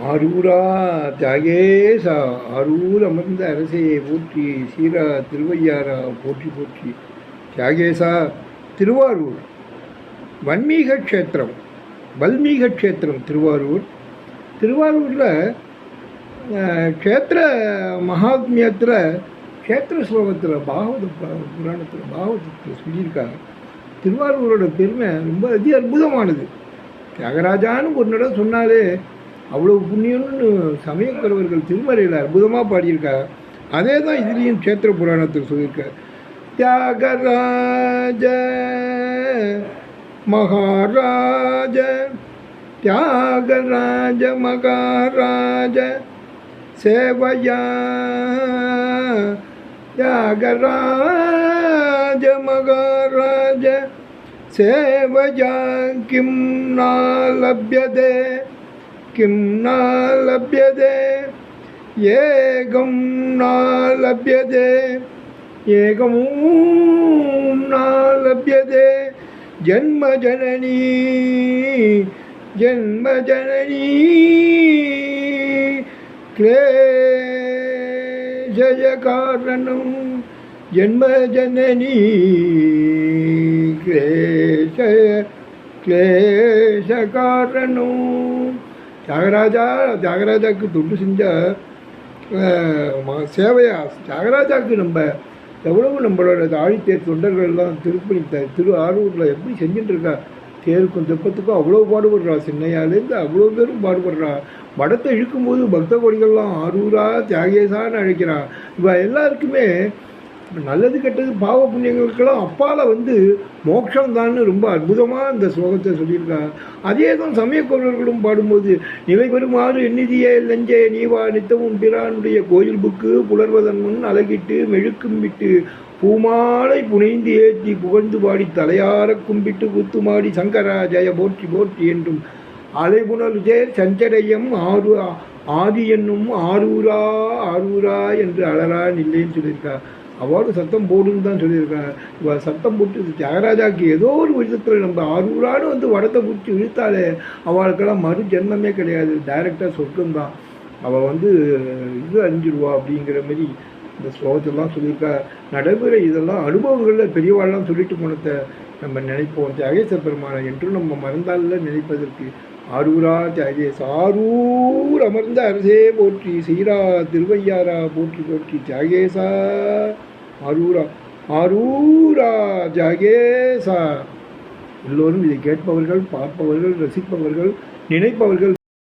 ஆரூரா தியாகேசா ஆரூர் அமர்ந்த அரசையை போற்றி, சீரா திருவையாரா போற்றி போற்றி. தியாகேசா திருவாரூர் வன்மீக க்ஷேத்திரம், வல்மீக க்ஷேத்திரம் திருவாரூர். திருவாரூரில் க்ஷேத்திர மகாத்மியத்தில் க்ஷேத்திர ஸ்லோகத்தில் பாகவத புராணத்தில் பாகவதத்தில் சொல்லியிருக்காங்க. திருவாரூரோட பெருமை ரொம்ப அற்புதமானது. தியாகராஜான்னு ஒரு நடம் சொன்னாலே அவ்வளோ புண்ணியம்னு சமயக்குறவர்கள் திருமறையில் அற்புதமாக பாடியிருக்காங்க. அதே தான் இதுலேயும் க்ஷேத்திர புராணத்தில் சொல்லியிருக்கார். தியாகராஜ மகாராஜ தியாகராஜ மகாராஜ சேவையா தியாகராஜ மகாராஜ சேவையா கிம் ந லப்யதே கிம் ந லப்யதே ஏகம் ந லப்யதே ஏகமும் ந லப்யதே ஜன்ம ஜனனி ஜன்ம ஜனனி க்லேஷய காரணம் ஜன்ம ஜனனி க்லேஷ காரணம். தியாகராஜாவுக்கு தொண்டு செஞ்ச சேவையா தியாகராஜாவுக்கு நம்ம எவ்வளவு நம்மளோட ஆழித்தேர் தொண்டர்கள்லாம் திருப்பணி திரு ஆரூரில் எப்படி செஞ்சுட்டு இருக்கா. தேருக்கும் தெப்பத்துக்கும் அவ்வளோ பாடுபடுறா. சின்னையாலேருந்து அவ்வளோ பேரும் பாடுபடுறா. வடத்தை இழுக்கும்போது பக்த கோடிகள்லாம் ஆரூரா தியாகேசான்னு அழைக்கிறா. இவ எல்லாருக்குமே நல்லது கெட்டது பாவ புண்ணியங்களுக்கெல்லாம் அப்பால் மோட்சம்தான்னு ரொம்ப அற்புதமாக இந்த ஸ்லோகத்தை சொல்லியிருக்கா. அதே தான் சமயக்குறவர்களும் பாடும்போது நிலை பெறுமாறு எண்ணிதியே லஞ்சே நீவா நித்தமும் பிரானுடைய கோயில் புக்கு புலர்வதன் முன் அழகிட்டு மெழுக்கும் விட்டு பூமாலை புனைந்து ஏற்றி புகழ்ந்து பாடி தலையார கும்பிட்டு குத்துமாடி சங்கரா ஜெய போற்றி போற்றி என்றும் அலைபுணர்ஜே சஞ்சடையம் ஆதி என்னும் ஆரூரா ஆரூரா என்று அழறா இல்லைன்னு சொல்லியிருக்கா. அவளும் சத்தம் போடுன்னு தான் சொல்லியிருக்காங்க. இவள் சத்தம் போட்டு தியாகராஜாவுக்கு ஏதோ ஒரு விதத்தில் நம்ம ஆரூரான்னு வடத்தை பிடிச்சி இழுத்தாலே அவளுக்கெல்லாம் மறு ஜென்மமே கிடையாது, டைரெக்டாக சொர்க்கம்தான். அவள் இது அழிஞ்சிடுவா அப்படிங்கிற மாதிரி இந்த ஸ்லோகத்தெல்லாம் சொல்லியிருக்கா. நடைமுறை இதெல்லாம் அனுபவங்களில் பெரியவாள்லாம் சொல்லிட்டு போனதை நம்ம நினைப்போம். தியாகேச பெருமானை என்றும் நம்ம மறந்தால நினைப்பதற்கு. ஆரூரா தியாகேச ஆரூர் அமர்ந்த அரசே போற்றி, சீரா திருவையாரா போற்றி போற்றி. தியாகேசா ஆரூரா ஆரூரா தியாகேசா. எல்லோரும் இதை கேட்பவர்கள், பார்ப்பவர்கள், ரசிப்பவர்கள், நினைப்பவர்கள்